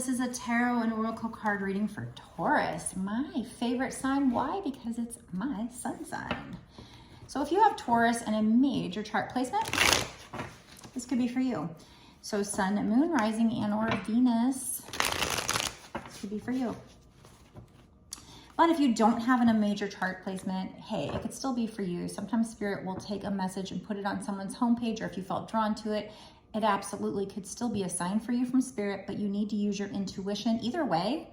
this is a tarot and oracle card reading for Taurus, my favorite sign. Why? Because it's my sun sign. So if you have Taurus and a major chart placement, this could be for you. So sun, moon, rising, and or Venus, this could be for you. But if you don't have a major chart placement, hey, it could still be for you. Sometimes Spirit will take a message and put it on someone's homepage, or if you felt drawn to it, it absolutely could still be a sign for you from Spirit, but you need to use your intuition either way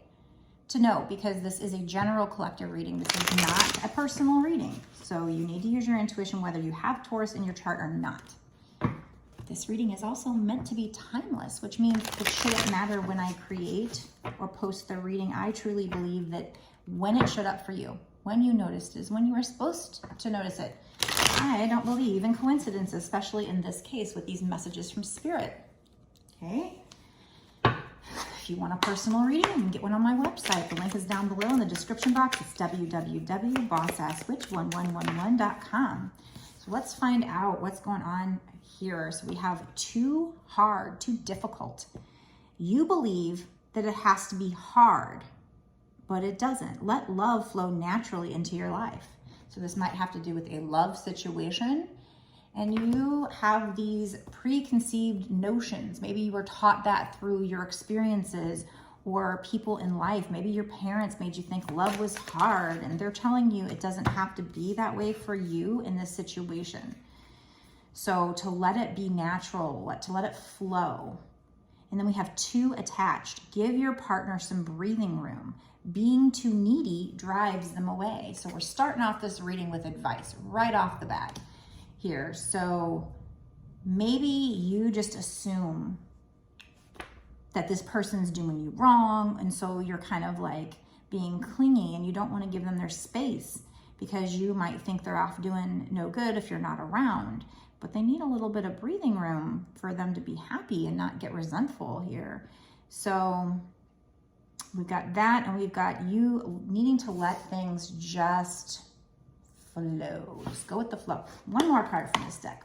to know, because this is a general collective reading. This is not a personal reading. So you need to use your intuition whether you have Taurus in your chart or not. This reading is also meant to be timeless, which means it shouldn't matter when I create or post the reading. I truly believe that when it showed up for you, when you noticed is when you were supposed to notice it. I don't believe in coincidences, especially in this case with these messages from Spirit. Okay? If you want a personal reading, you can get one on my website. The link is down below in the description box. It's www.bossasswitch1111.com. So let's find out what's going on here. So we have too hard, too difficult. You believe that it has to be hard, but it doesn't. Let love flow naturally into your life. So this might have to do with a love situation, and you have these preconceived notions. Maybe you were taught that through your experiences or people in life. Maybe your parents made you think love was hard, and they're telling you it doesn't have to be that way for you in this situation. So to let it be natural, to let it flow. And then we have too attached. Give your partner some breathing room. Being too needy drives them away. So we're starting off this reading with advice right off the bat here. So maybe you just assume that this person's doing you wrong, and so you're kind of like being clingy and you don't want to give them their space because you might think they're off doing no good if you're not around. But they need a little bit of breathing room for them to be happy and not get resentful here. So we've got that, and we've got you needing to let things just flow. Just go with the flow. One more card from this deck.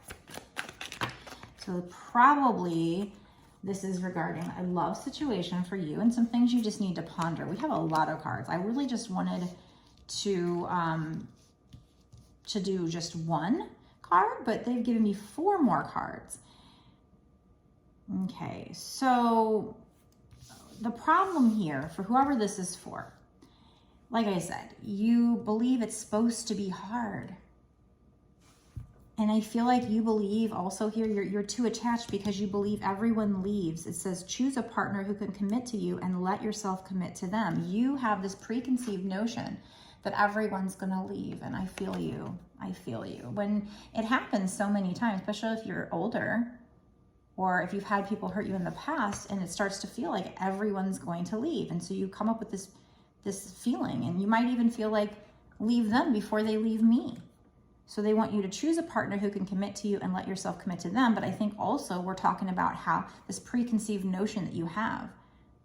So probably this is regarding a love situation for you and some things you just need to ponder. We have a lot of cards. I really just wanted to do just one card, but they've given me 4 more cards. Okay, so the problem here for whoever this is for, like I said, you believe it's supposed to be hard. And I feel like you believe also here you're too attached because you believe everyone leaves. It says choose a partner who can commit to you and let yourself commit to them. You have this preconceived notion that everyone's gonna leave, and I feel you. I feel you. When it happens so many times, especially if you're older, or if you've had people hurt you in the past, and it starts to feel like everyone's going to leave. And so you come up with this feeling, and you might even feel like leave them before they leave me. So they want you to choose a partner who can commit to you and let yourself commit to them. But I think also we're talking about how this preconceived notion that you have,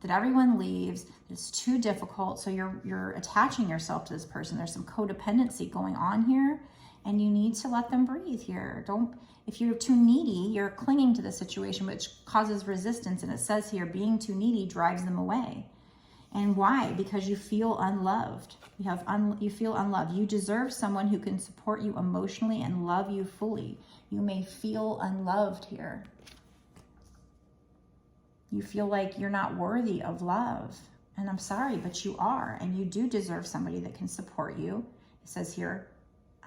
that everyone leaves, that it's too difficult. So you're attaching yourself to this person. There's some codependency going on here, and you need to let them breathe here. If you're too needy, you're clinging to the situation, which causes resistance. And it says here, being too needy drives them away. And why? Because you feel unloved. You feel unloved. You deserve someone who can support you emotionally and love you fully. You may feel unloved here. You feel like you're not worthy of love. And I'm sorry, but you are. And you do deserve somebody that can support you. It says here,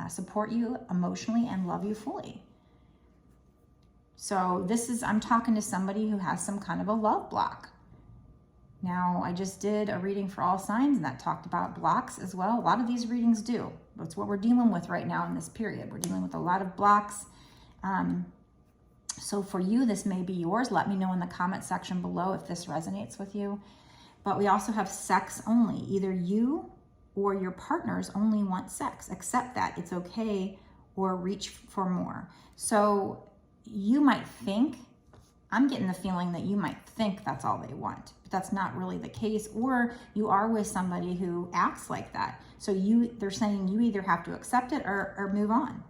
support you emotionally and love you fully. So I'm talking to somebody who has some kind of a love block. Now, I just did a reading for all signs, and that talked about blocks as well. A lot of these readings do. That's what we're dealing with right now in this period. We're dealing with a lot of blocks. So for you, this may be yours. Let me know in the comment section below if this resonates with you. But we also have sex only. Either you or your partners only want sex. Accept that. It's okay, or reach for more. So you might think, I'm getting the feeling that you might think that's all they want, but that's not really the case. Or you are with somebody who acts like that. So they're saying you either have to accept it or move on.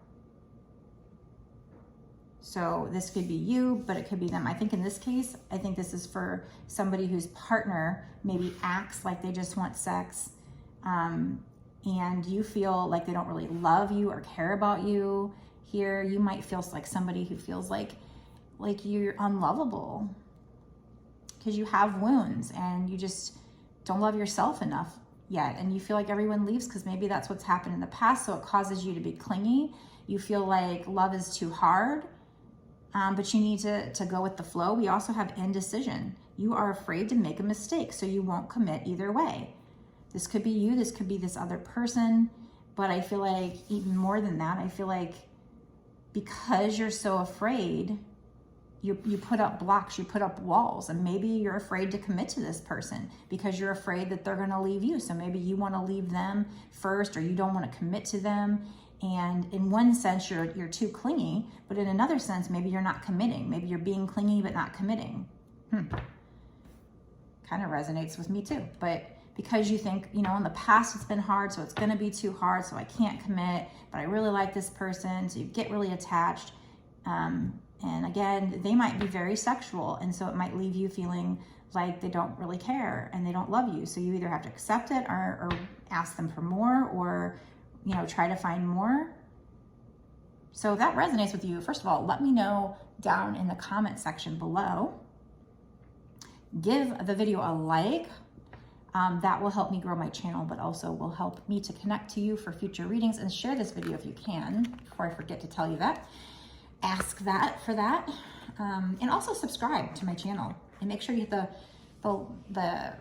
So this could be you, but it could be them. I think in this case, I think this is for somebody whose partner maybe acts like they just want sex, and you feel like they don't really love you or care about you. Here, you might feel like somebody who feels like you're unlovable because you have wounds and you just don't love yourself enough yet. And you feel like everyone leaves because maybe that's what's happened in the past. So it causes you to be clingy. You feel like love is too hard, but you need to go with the flow. We also have indecision. You are afraid to make a mistake, so you won't commit either way. This could be you, this could be this other person, but I feel like even more than that, I feel like because you're so afraid, you put up blocks, you put up walls, and maybe you're afraid to commit to this person because you're afraid that they're gonna leave you. So maybe you wanna leave them first, or you don't wanna commit to them. And in one sense, you're too clingy, but in another sense, maybe you're not committing. Maybe you're being clingy, but not committing. Kind of resonates with me too. But because you think, in the past it's been hard, so it's gonna be too hard, so I can't commit, but I really like this person, so you get really attached. And again, they might be very sexual, and so it might leave you feeling like they don't really care and they don't love you. So you either have to accept it or ask them for more, or try to find more. So if that resonates with you, first of all, let me know down in the comment section below. Give the video a like. That will help me grow my channel, but also will help me to connect to you for future readings. And share this video if you can, before I forget to tell you that. Ask that for that. And also subscribe to my channel. And make sure you hit the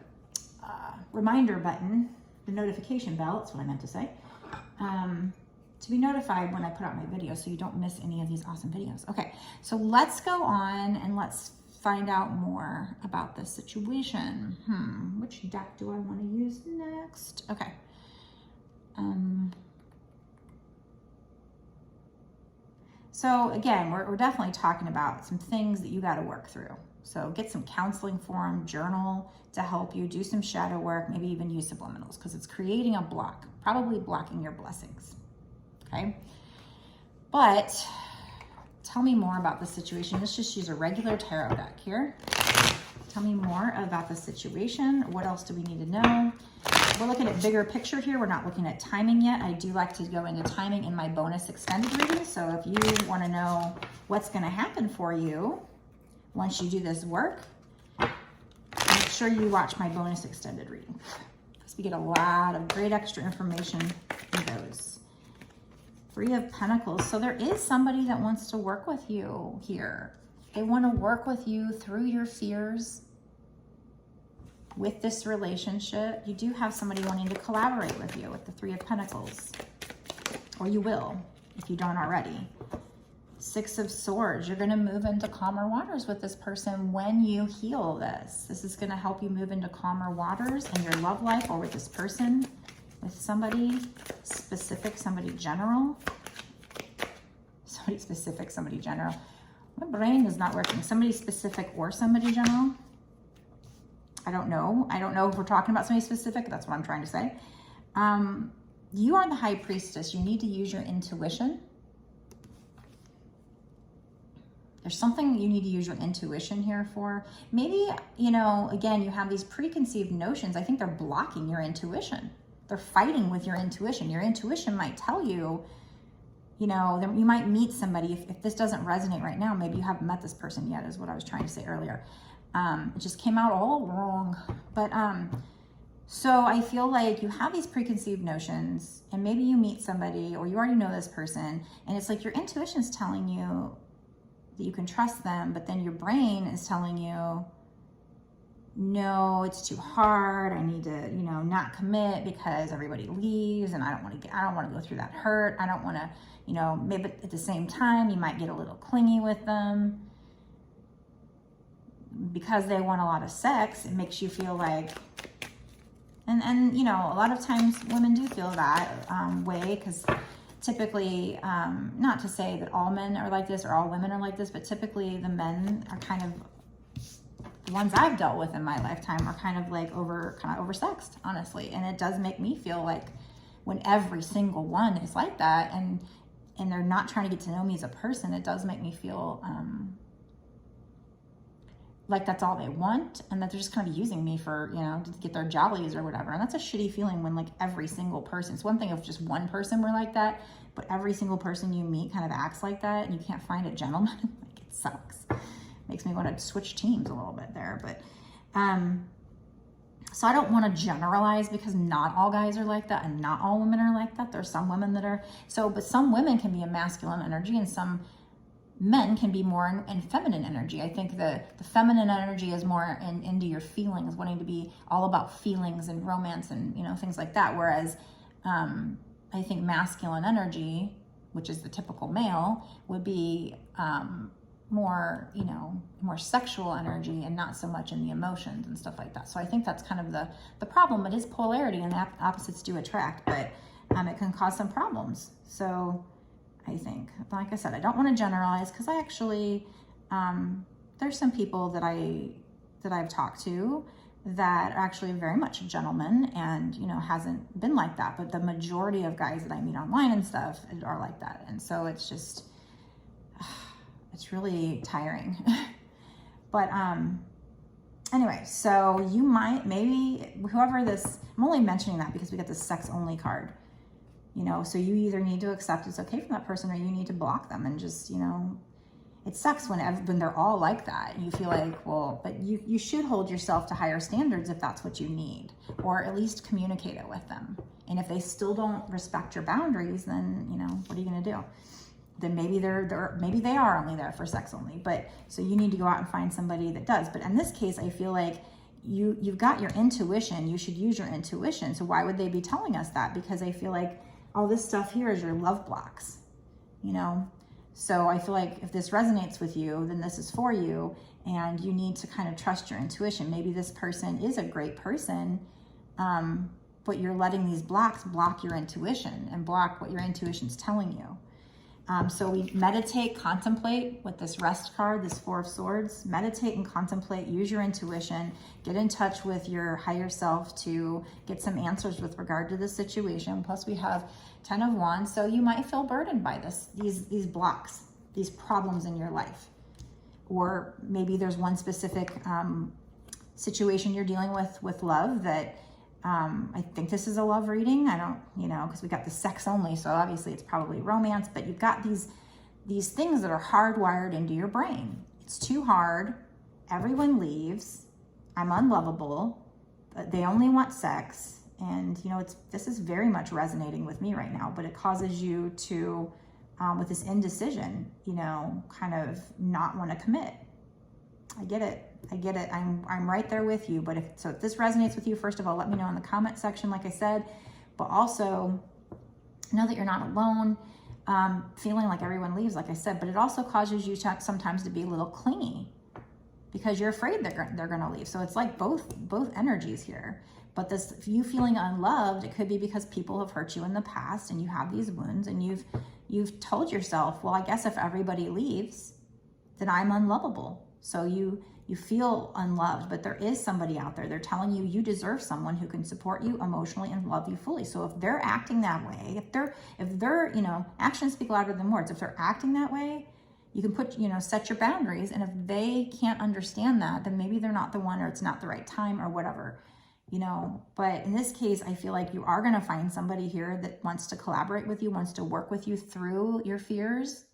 reminder button, the notification bell, that's what I meant to say, to be notified when I put out my videos so you don't miss any of these awesome videos. Okay, so let's go on and let's find out more about this situation. Which deck do I want to use next? Okay. So again, we're definitely talking about some things that you got to work through. So get some counseling for them, journal to help you, do some shadow work, maybe even use subliminals, because it's creating a block, probably blocking your blessings, okay? But tell me more about the situation. Let's just use a regular tarot deck here. Tell me more about the situation. What else do we need to know? We're looking at bigger picture here. We're not looking at timing yet. I do like to go into timing in my bonus extended reading. So if you want to know what's going to happen for you once you do this work, make sure you watch my bonus extended reading, because we get a lot of great extra information in those. 3 of Pentacles. So there is somebody that wants to work with you here. They want to work with you through your fears with this relationship. You do have somebody wanting to collaborate with you with the 3 of Pentacles, or you will if you don't already. 6 of Swords. You're going to move into calmer waters with this person when you heal this. This is going to help you move into calmer waters in your love life, or with this person, with somebody specific, somebody general. Somebody specific, somebody general. My brain is not working. Somebody specific or somebody general. I don't know. I don't know if we're talking about somebody specific. That's what I'm trying to say. You are the High Priestess. You need to use your intuition. There's something you need to use your intuition here for. Maybe, again, you have these preconceived notions. I think they're blocking your intuition. They're fighting with your intuition. Your intuition might tell you, you might meet somebody. If this doesn't resonate right now, maybe you haven't met this person yet, is what I was trying to say earlier. It just came out all wrong. But so I feel like you have these preconceived notions, and maybe you meet somebody, or you already know this person, and it's like your intuition is telling you that you can trust them, but then your brain is telling you, no, it's too hard. I need to, not commit because everybody leaves, and I don't want to go through that hurt. I don't want to, maybe at the same time, you might get a little clingy with them because they want a lot of sex. It makes you feel like, and a lot of times women do feel that way, because typically, not to say that all men are like this or all women are like this, but typically the men are kind of, the ones I've dealt with in my lifetime are kind of like oversexed, honestly. And it does make me feel like when every single one is like that, and and they're not trying to get to know me as a person, it does make me feel like that's all they want, and that they're just kind of using me for, you know, to get their jollies or whatever. And that's a shitty feeling when like every single person, it's one thing if just one person were like that, but every single person you meet kind of acts like that, and you can't find a gentleman. Like, it sucks. Makes me want to switch teams a little bit there. But so I don't want to generalize, because not all guys are like that and not all women are like that. There's some women that are but some women can be a masculine energy, and some men can be more in feminine energy. I think the feminine energy is more into your feelings, wanting to be all about feelings and romance and, you know, things like that. Whereas I think masculine energy, which is the typical male, would be more, you know, more sexual energy and not so much in the emotions and stuff like that. So I think that's kind of the problem. It is polarity, and opposites do attract, but it can cause some problems. So I think, like I said, I don't want to generalize, because I actually, there's some people that I've talked to that are actually very much gentlemen, and, you know, hasn't been like that. But the majority of guys that I meet online and stuff are like that. And so it's just, it's really tiring. But anyway, so you might, maybe whoever this, I'm only mentioning that because we got this sex only card. You know, so you either need to accept it's okay from that person, or you need to block them and just, you know, it sucks when they're all like that. And you feel like, well, but you should hold yourself to higher standards if that's what you need, or at least communicate it with them. And if they still don't respect your boundaries, then, you know, what are you going to do? Then maybe maybe they are only there for sex only. But so you need to go out and find somebody that does. But in this case, I feel like you've got your intuition. You should use your intuition. So why would they be telling us that? Because I feel like all this stuff here is your love blocks, you know? So I feel like if this resonates with you, then this is for you, and you need to kind of trust your intuition. Maybe this person is a great person, but you're letting these blocks block your intuition and block what your intuition's telling you. So we meditate, contemplate with this rest card, this Four of Swords. Meditate and contemplate, use your intuition, get in touch with your higher self to get some answers with regard to this situation. Plus we have 10 of Wands. So you might feel burdened by these blocks, these problems in your life. Or maybe there's one specific situation you're dealing with love that I think this is a love reading. I don't, you know, because we got the sex only, so obviously it's probably romance, but you've got these things that are hardwired into your brain. It's too hard. Everyone leaves. I'm unlovable. They only want sex. And, you know, this is very much resonating with me right now, but it causes you to, with this indecision, you know, kind of not want to commit. I get it. I'm right there with you. But if this resonates with you, first of all, let me know in the comment section, like I said, but also know that you're not alone, feeling like everyone leaves, like I said, but it also causes you sometimes to be a little clingy because you're afraid they're going to leave. So it's like both energies here. But this, you feeling unloved, it could be because people have hurt you in the past and you have these wounds, and you've told yourself, well, I guess if everybody leaves, then I'm unlovable. So you feel unloved, but there is somebody out there. They're telling you you deserve someone who can support you emotionally and love you fully. So if they're acting that way, if they're, you know, actions speak louder than words. If they're acting that way, you can put, you know, set your boundaries. And if they can't understand that, then maybe they're not the one, or it's not the right time, or whatever, you know. But in this case, I feel like you are going to find somebody here that wants to collaborate with you, wants to work with you through your fears,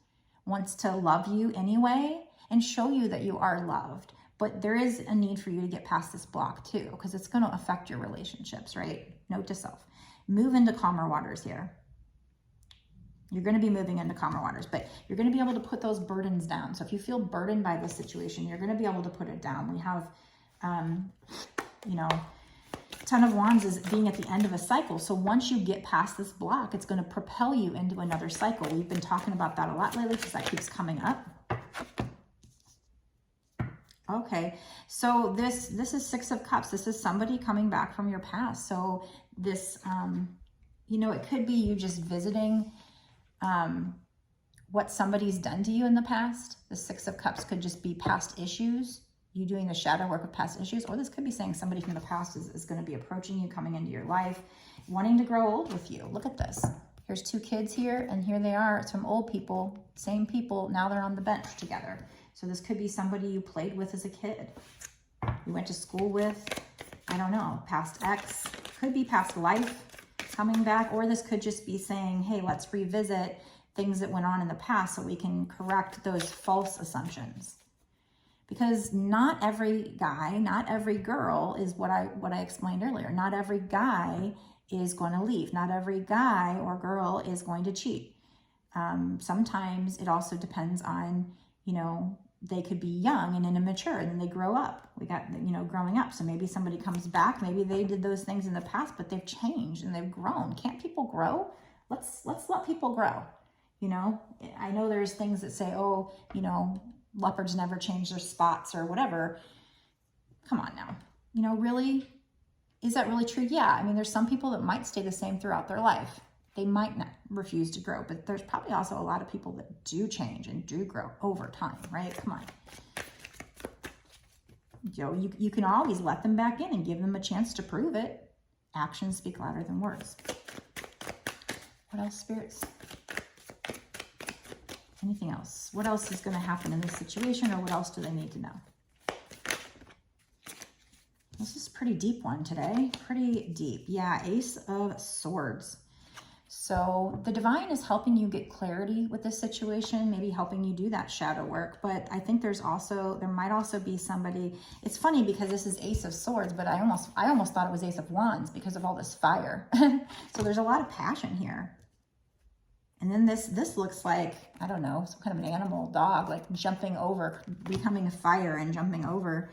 wants to love you anyway, and show you that you are loved. But there is a need for you to get past this block too, because it's going to affect your relationships, right? Note to self. Move into calmer waters here. You're going to be moving into calmer waters, but you're going to be able to put those burdens down. So if you feel burdened by this situation, you're going to be able to put it down. We have, you know, 10 of Wands is being at the end of a cycle. So once you get past this block, it's going to propel you into another cycle. We've been talking about that a lot lately because that keeps coming up. Okay, so this is Six of Cups. This is somebody coming back from your past. So this, you know, it could be you just visiting what somebody's done to you in the past. The Six of Cups could just be past issues, you doing the shadow work of past issues, or this could be saying somebody from the past is going to be approaching you, coming into your life, wanting to grow old with you. Look at this. Here's 2 kids here, and here they are. It's from old people, same people. Now they're on the bench together. So this could be somebody you played with as a kid. You went to school with, I don't know, past ex. Could be past life coming back, or this could just be saying, hey, let's revisit things that went on in the past so we can correct those false assumptions. Because not every guy, not every girl is what I explained earlier. Not every guy is going to leave. Not every guy or girl is going to cheat. Sometimes it also depends on, you know, they could be young and immature and then they grow up. We got, you know, growing up. So maybe somebody comes back. Maybe they did those things in the past, but they've changed and they've grown. Can't people grow? Let's let people grow. You know, I know there's things that say, oh, you know, leopards never change their spots or whatever. Come on now. You know, really? Is that really true? Yeah. I mean, there's some people that might stay the same throughout their life. They might not refuse to grow, but there's probably also a lot of people that do change and do grow over time, right? Come on. You know, you can always let them back in and give them a chance to prove it. Actions speak louder than words. What else, spirits? Anything else? What else is going to happen in this situation, or what else do they need to know? This is a pretty deep one today. Pretty deep. Yeah, Ace of Swords. So the divine is helping you get clarity with this situation, maybe helping you do that shadow work. But I think there might also be somebody. It's funny because this is Ace of Swords, but I almost thought it was Ace of Wands because of all this fire. So there's a lot of passion here. And then this looks like, I don't know, some kind of an animal, dog, like jumping over, becoming a fire and jumping over.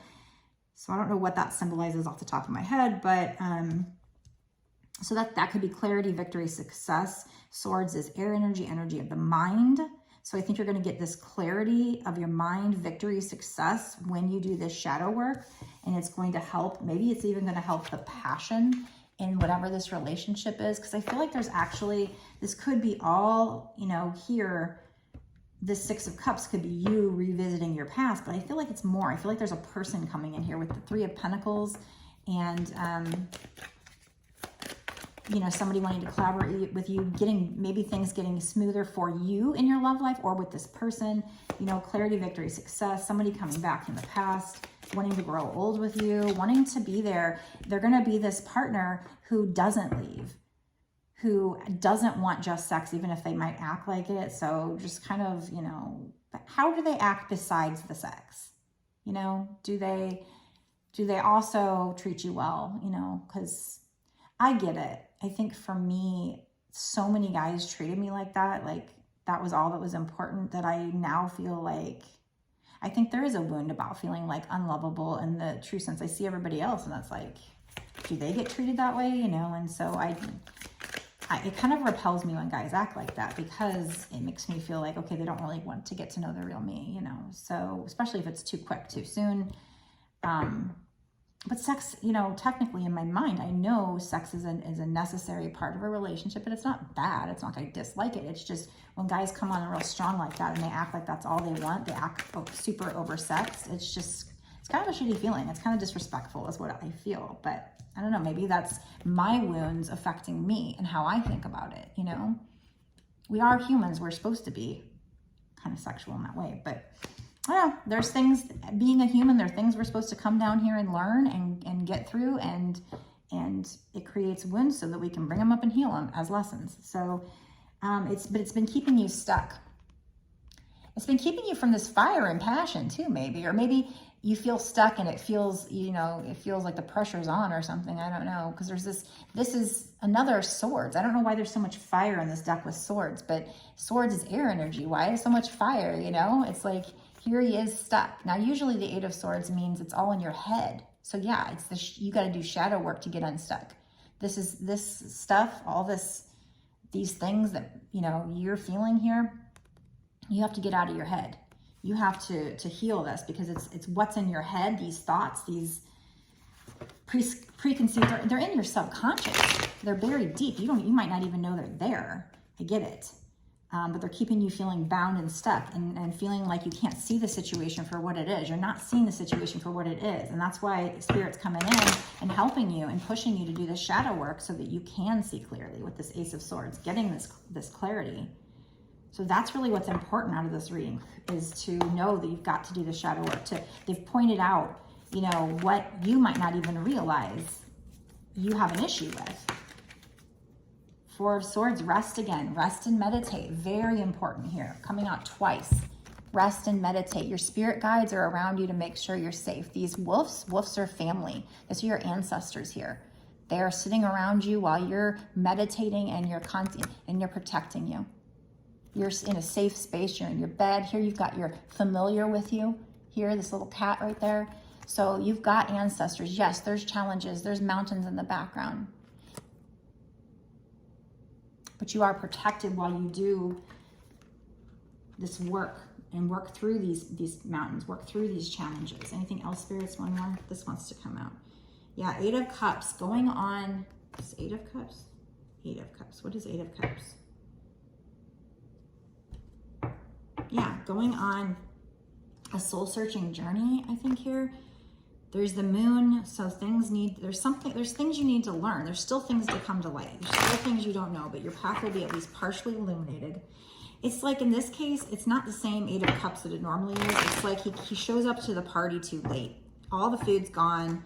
So I don't know what that symbolizes off the top of my head, but so that could be clarity, victory, success. Swords is air energy, energy of the mind. So I think you're going to get this clarity of your mind, victory, success when you do this shadow work. And it's going to help, maybe it's even going to help the passion in whatever this relationship is. Because I feel like there's actually, this could be all, you know, here, this Six of Cups could be you revisiting your past, but I feel like it's more. I feel like there's a person coming in here with the Three of Pentacles and, you know, somebody wanting to collaborate with you, maybe things getting smoother for you in your love life or with this person, you know, clarity, victory, success, somebody coming back from the past, wanting to grow old with you, wanting to be there. They're going to be this partner who doesn't leave, who doesn't want just sex, even if they might act like it. So just kind of, you know, how do they act besides the sex? You know, do they also treat you well? You know, because I get it. I think for me, so many guys treated me like that was all that was important, that I now feel like, I think there is a wound about feeling like unlovable in the true sense. I see everybody else and that's like, do they get treated that way? You know, and so it kind of repels me when guys act like that, because it makes me feel like, okay, they don't really want to get to know the real me, you know, so especially if it's too quick, too soon. But sex, you know, technically in my mind, I know sex is a necessary part of a relationship, and it's not bad. It's not like I dislike it. It's just when guys come on real strong like that and they act like that's all they want, they act super oversexed. It's kind of a shitty feeling. It's kind of disrespectful is what I feel. But I don't know, maybe that's my wounds affecting me and how I think about it, you know? We are humans. We're supposed to be kind of sexual in that way, but well, there's things, being a human, there are things we're supposed to come down here and learn and get through, and it creates wounds so that we can bring them up and heal them as lessons. So it's been keeping you stuck. It's been keeping you from this fire and passion too, maybe, or maybe you feel stuck and it feels, you know, it feels like the pressure's on or something. I don't know, because there's this is another swords. I don't know why there's so much fire in this deck with swords, but swords is air energy. Why is so much fire? You know, it's like, here he is stuck. Now, usually the Eight of Swords means it's all in your head. So yeah, it's you got to do shadow work to get unstuck. This stuff, all these things that, you know, you're feeling here, you have to get out of your head. You have to heal this, because it's what's in your head, these thoughts, these preconceived, they're in your subconscious. They're buried deep. You might not even know they're there. I get it. but they're keeping you feeling bound and stuck and feeling like you can't see the situation for what it is. You're not seeing the situation for what it is. And that's why Spirit's coming in and helping you and pushing you to do this shadow work so that you can see clearly with this Ace of Swords, getting this clarity. So that's really what's important out of this reading, is to know that you've got to do the shadow work. They've pointed out, you know, what you might not even realize you have an issue with. Four of Swords, rest again. Rest and meditate. Very important here. Coming out twice. Rest and meditate. Your spirit guides are around you to make sure you're safe. These wolves are family. These are your ancestors here. They are sitting around you while you're meditating and you're protecting you. You're in a safe space. You're in your bed. Here you've got your familiar with you. Here, this little cat right there. So you've got ancestors. Yes, there's challenges. There's mountains in the background. But you are protected while you do this work and work through these mountains, work through these challenges. Anything else, spirits? One more. This wants to come out. Yeah, Eight of Cups going on. Is Eight of Cups? Eight of Cups. What is Eight of Cups? Yeah, going on a soul-searching journey, I think here. There's the moon, so there's things you need to learn. There's still things to come to light. There's still things you don't know, but your path will be at least partially illuminated. It's like in this case, it's not the same Eight of Cups that it normally is. It's like he shows up to the party too late. All the food's gone.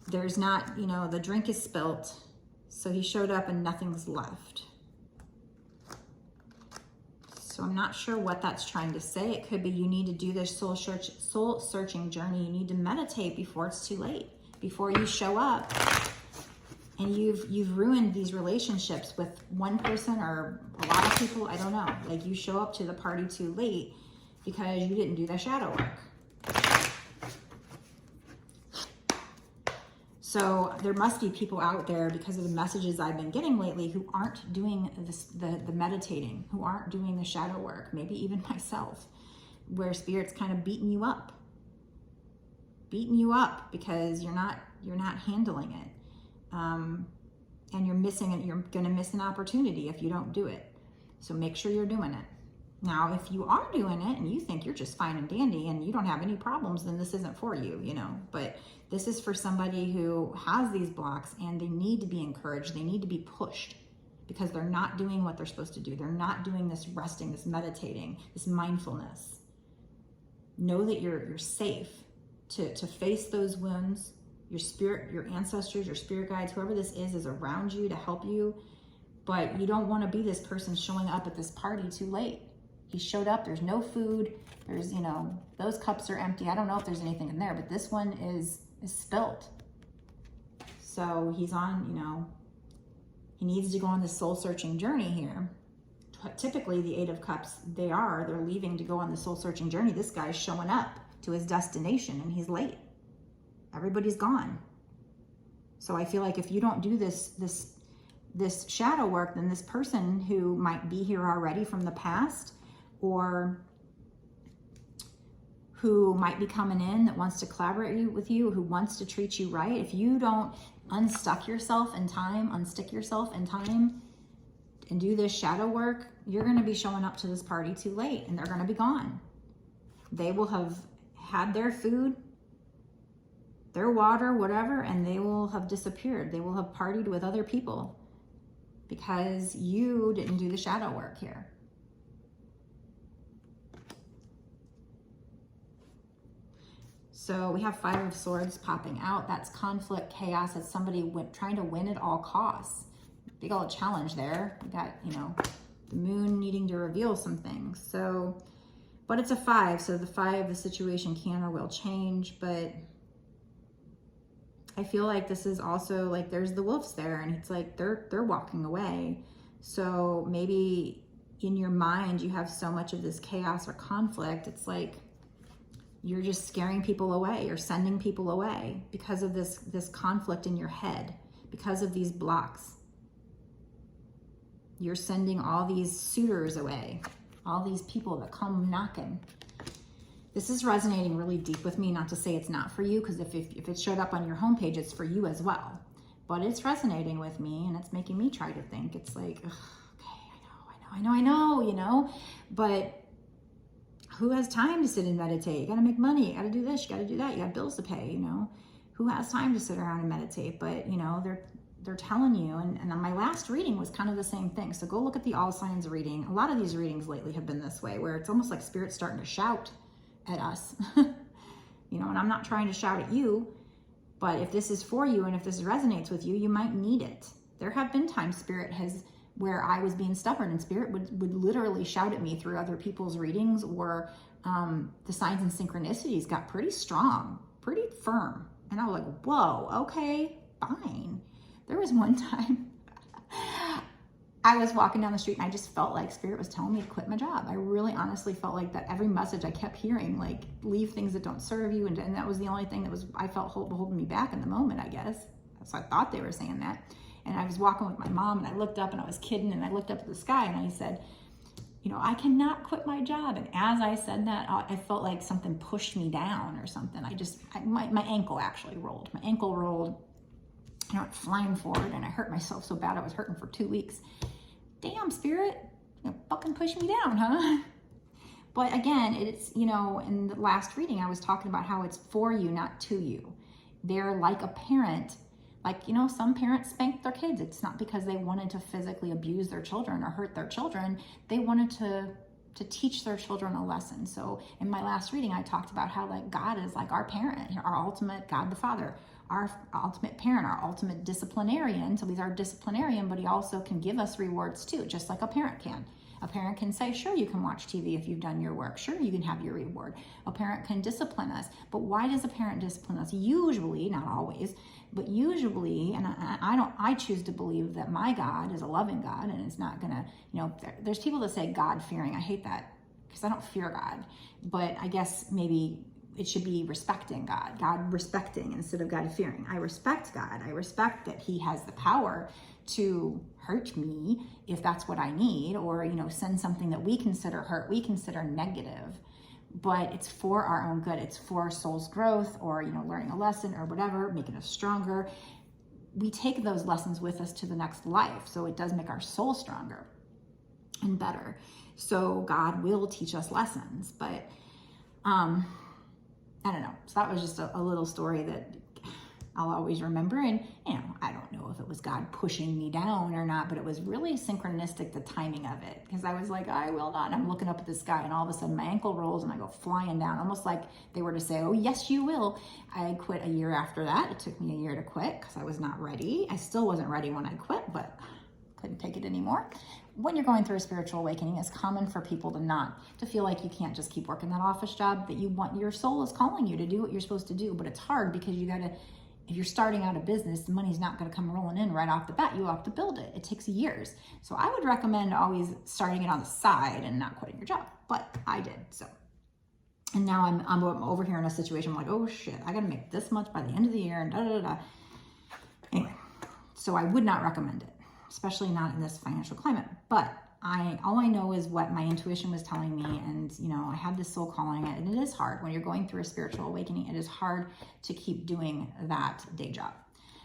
There's not, you know, the drink is spilt. So he showed up and nothing's left. So I'm not sure what that's trying to say. It could be you need to do this soul searching journey. You need to meditate before it's too late, before you show up. And you've ruined these relationships with one person or a lot of people. I don't know. Like, you show up to the party too late because you didn't do the shadow work. So there must be people out there, because of the messages I've been getting lately, who aren't doing the meditating, who aren't doing the shadow work, maybe even myself, where Spirit's kind of beating you up because you're not handling it. And you're going to miss an opportunity if you don't do it. So make sure you're doing it. Now, if you are doing it and you think you're just fine and dandy and you don't have any problems, then this isn't for you, you know. But this is for somebody who has these blocks and they need to be encouraged. They need to be pushed because they're not doing what they're supposed to do. They're not doing this resting, this meditating, this mindfulness. Know that you're safe to face those wounds. Your spirit, your ancestors, your spirit guides, whoever this is around you to help you. But you don't want to be this person showing up at this party too late. He showed up, there's no food, there's, you know, those cups are empty. I don't know if there's anything in there, but this one is spilt. So he's on, you know, he needs to go on this soul-searching journey here. Typically, the Eight of Cups, they're leaving to go on the soul-searching journey. This guy's showing up to his destination and he's late. Everybody's gone. So I feel like if you don't do this shadow work, then this person who might be here already from the past, or who might be coming in that wants to collaborate with you, who wants to treat you right, if you don't unstick yourself in time and do this shadow work, you're going to be showing up to this party too late and they're going to be gone. They will have had their food, their water, whatever, and they will have disappeared. They will have partied with other people because you didn't do the shadow work here. So we have Five of Swords popping out. That's conflict, chaos. That's somebody trying to win at all costs. Big old challenge there. We got, you know, the moon needing to reveal some things. So, but it's a 5. So the situation can or will change. But I feel like this is also like there's the wolves there, and it's like they're walking away. So maybe in your mind you have so much of this chaos or conflict. It's like you're just scaring people away or sending people away because of this conflict in your head, because of these blocks. You're sending all these suitors away, all these people that come knocking. This is resonating really deep with me, not to say it's not for you, because if it showed up on your homepage, it's for you as well. But it's resonating with me, and it's making me try to think. It's like, ugh, okay, I I know, you know, but who has time to sit and meditate? You got to make money. You got to do this. You got to do that. You got bills to pay, you know. Who has time to sit around and meditate? But, you know, they're telling you. And my last reading was kind of the same thing. So go look at the all signs reading. A lot of these readings lately have been this way, where it's almost like Spirit's starting to shout at us. You know, and I'm not trying to shout at you, but if this is for you and if this resonates with you, you might need it. There have been times Spirit has, where I was being stubborn, and Spirit would literally shout at me through other people's readings, or the signs and synchronicities got pretty strong, pretty firm. And I was like, whoa, okay, fine. There was one time I was walking down the street and I just felt like Spirit was telling me to quit my job. I really honestly felt like that every message I kept hearing, like, leave things that don't serve you. And that was the only thing that was, I felt holding me back in the moment, I guess. So I thought they were saying that. And I was walking with my mom and I looked up and I was kidding and I looked up at the sky and I said, you know, I cannot quit my job. And as I said that, I felt like something pushed me down or something. My ankle actually rolled. My ankle rolled, and I went flying forward and I hurt myself so bad I was hurting for 2 weeks. Damn, Spirit, you fucking push me down, huh? But again, it's, you know, in the last reading, I was talking about how it's for you, not to you. They're like a parent. Like, you know, some parents spank their kids. It's not because they wanted to physically abuse their children or hurt their children. They wanted to teach their children a lesson. So in my last reading, I talked about how, like, God is like our parent, our ultimate, God the Father, our ultimate parent, our ultimate disciplinarian. So he's our disciplinarian, but he also can give us rewards too, just like a parent can. A parent can say, sure, you can watch TV if you've done your work. Sure, you can have your reward. A parent can discipline us. But why does a parent discipline us? Usually, not always, but usually, and I choose to believe that my God is a loving God and is not gonna, you know, there's people that say God-fearing. I hate that because I don't fear God. But I guess maybe it should be respecting God, God respecting instead of God fearing. I respect God. I respect that he has the power to hurt me if that's what I need, or, you know, send something that we consider hurt, we consider negative, but it's for our own good. It's for our soul's growth, or, you know, learning a lesson or whatever, making us stronger. We take those lessons with us to the next life. So it does make our soul stronger and better. So God will teach us lessons, but, I don't know. So that was just a little story that I'll always remember. And, you know, I don't know if it was God pushing me down or not, but it was really synchronistic, the timing of it. Because I was like, I will not. And I'm looking up at the sky and all of a sudden my ankle rolls and I go flying down, almost like they were to say, oh, yes, you will. I quit a year after that. It took me a year to quit because I was not ready. I still wasn't ready when I quit, but couldn't take it anymore. When you're going through a spiritual awakening, it's common for people to feel like you can't just keep working that office job, that your soul is calling you to do what you're supposed to do. But it's hard because if you're starting out a business, the money's not going to come rolling in right off the bat. You have to build it. It takes years. So I would recommend always starting it on the side and not quitting your job. But I did. So, and now I'm over here in a situation. I'm like, oh shit, I got to make this much by the end of the year and da da da. Anyway, so I would not recommend it, especially not in this financial climate. But all I know is what my intuition was telling me, and, you know, I had this soul calling it, and it is hard when you're going through a spiritual awakening. It is hard to keep doing that day job.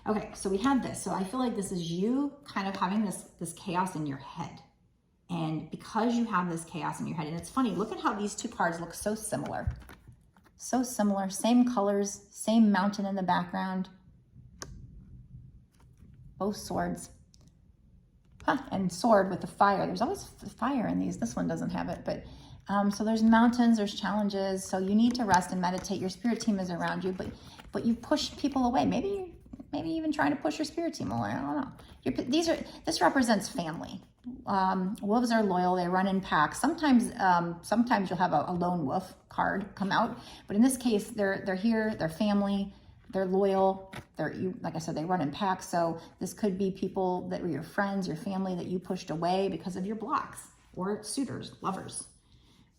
Okay, so we had this. So I feel like this is you kind of having this chaos in your head. And because you have this chaos in your head, and it's funny, look at how these two cards look so similar. So similar, same colors, same mountain in the background. Both swords. And sword with the fire. There's always fire in these. This one doesn't have it, but so there's mountains, there's challenges. So you need to rest and meditate. Your spirit team is around you, but you push people away. Maybe even trying to push your spirit team away. I don't know. This represents family. Wolves are loyal. They run in packs. Sometimes you'll have a lone wolf card come out, but in this case, they're here. They're family. They're loyal. Like I said, they run in packs. So this could be people that were your friends, your family that you pushed away because of your blocks, or suitors, lovers.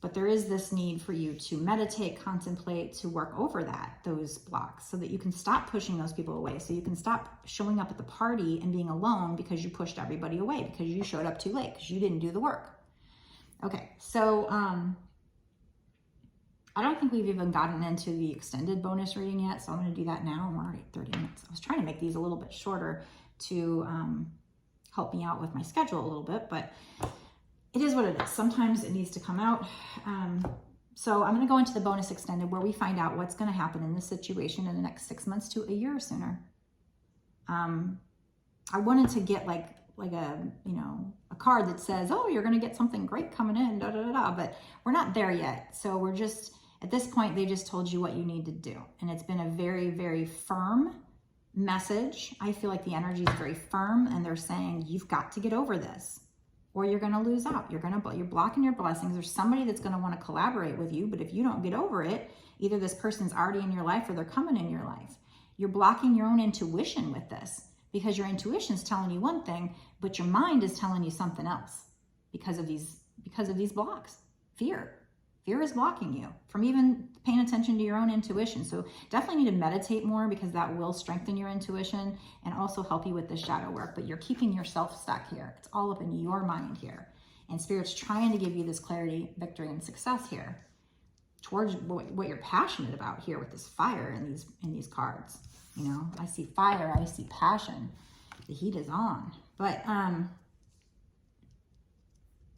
But there is this need for you to meditate, contemplate, to work over those blocks, so that you can stop pushing those people away. So you can stop showing up at the party and being alone because you pushed everybody away, because you showed up too late, because you didn't do the work. Okay, so I don't think we've even gotten into the extended bonus reading yet, so I'm going to do that now. We're already at 30 minutes. I was trying to make these a little bit shorter to help me out with my schedule a little bit, but it is what it is. Sometimes it needs to come out. So I'm going to go into the bonus extended where we find out what's going to happen in this situation in the next 6 months to a year or sooner. I wanted to get like a, you know, a card that says, oh, you're going to get something great coming in, da, da, da, da, but we're not there yet. So we're just, at this point, they just told you what you need to do. And it's been a very, very firm message. I feel like the energy is very firm and they're saying, you've got to get over this or you're going to lose out. You're blocking your blessings. There's somebody that's going to want to collaborate with you. But if you don't get over it, either this person's already in your life or they're coming in your life. You're blocking your own intuition with this because your intuition is telling you one thing, but your mind is telling you something else because of these blocks. Fear is blocking you from even paying attention to your own intuition. So definitely need to meditate more because that will strengthen your intuition and also help you with the shadow work. But you're keeping yourself stuck here. It's all up in your mind here. And Spirit's trying to give you this clarity, victory, and success here towards what you're passionate about here with this fire in these cards. You know, I see fire, I see passion. The heat is on. But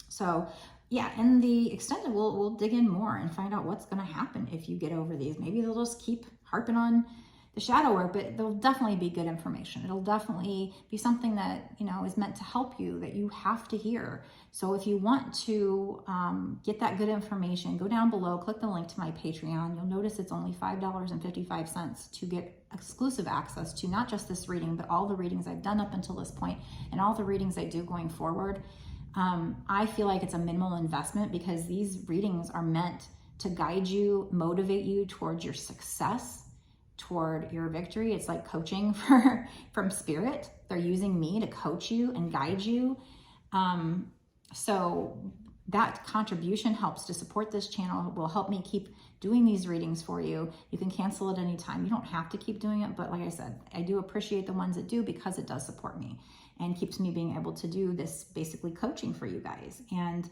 so yeah, in the extended, we'll dig in more and find out what's going to happen if you get over these. Maybe they'll just keep harping on the shadow work, but there'll definitely be good information. It'll definitely be something that, you know, is meant to help you, that you have to hear. So if you want to get that good information, go down below, click the link to my Patreon. You'll notice it's only $5.55 to get exclusive access to not just this reading, but all the readings I've done up until this point and all the readings I do going forward. I feel like it's a minimal investment because these readings are meant to guide you, motivate you towards your success, toward your victory. It's like coaching from Spirit. They're using me to coach you and guide you. So that contribution helps to support this channel, will help me keep doing these readings for you. You can cancel at any time. You don't have to keep doing it, but like I said, I do appreciate the ones that do because it does support me and keeps me being able to do this basically coaching for you guys. And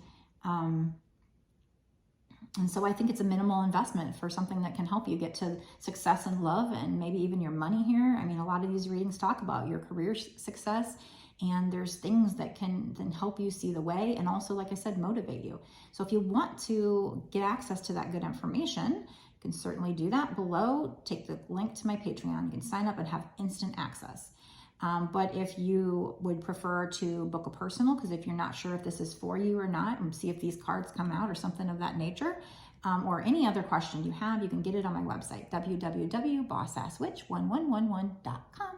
so I think it's a minimal investment for something that can help you get to success and love and maybe even your money here. I mean, a lot of these readings talk about your career success, and there's things that can then help you see the way and also, like I said, motivate you. So if you want to get access to that good information, you can certainly do that below. Take the link to my Patreon. You can sign up and have instant access. But if you would prefer to book a personal, because if you're not sure if this is for you or not, and see if these cards come out or something of that nature, or any other question you have, you can get it on my website, www.bossasswitch1111.com.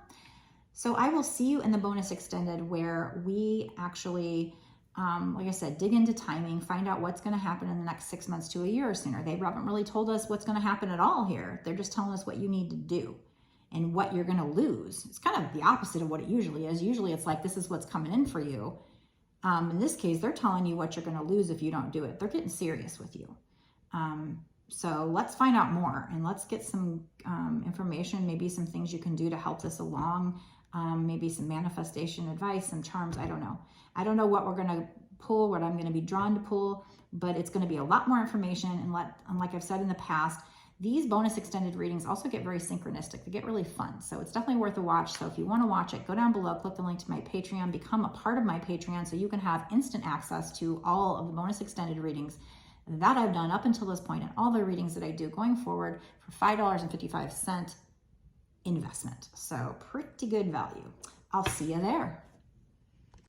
So I will see you in the bonus extended where we actually, like I said, dig into timing, find out what's going to happen in the next 6 months to a year or sooner. They haven't really told us what's going to happen at all here. They're just telling us what you need to do and what you're going to lose. It's kind of the opposite of what it usually is. Usually it's like, this is what's coming in for you. In this case, they're telling you what you're going to lose if you don't do it. They're getting serious with you. So let's find out more and let's get some information, maybe some things you can do to help this along. Maybe some manifestation advice, some charms. I don't know. I don't know what we're going to pull, what I'm going to be drawn to pull, but it's going to be a lot more information. And like I've said in the past, these bonus extended readings also get very synchronistic. They get really fun. So it's definitely worth a watch. So if you want to watch it, go down below, click the link to my Patreon, become a part of my Patreon so you can have instant access to all of the bonus extended readings that I've done up until this point and all the readings that I do going forward for $5.55 investment. So pretty good value. I'll see you there.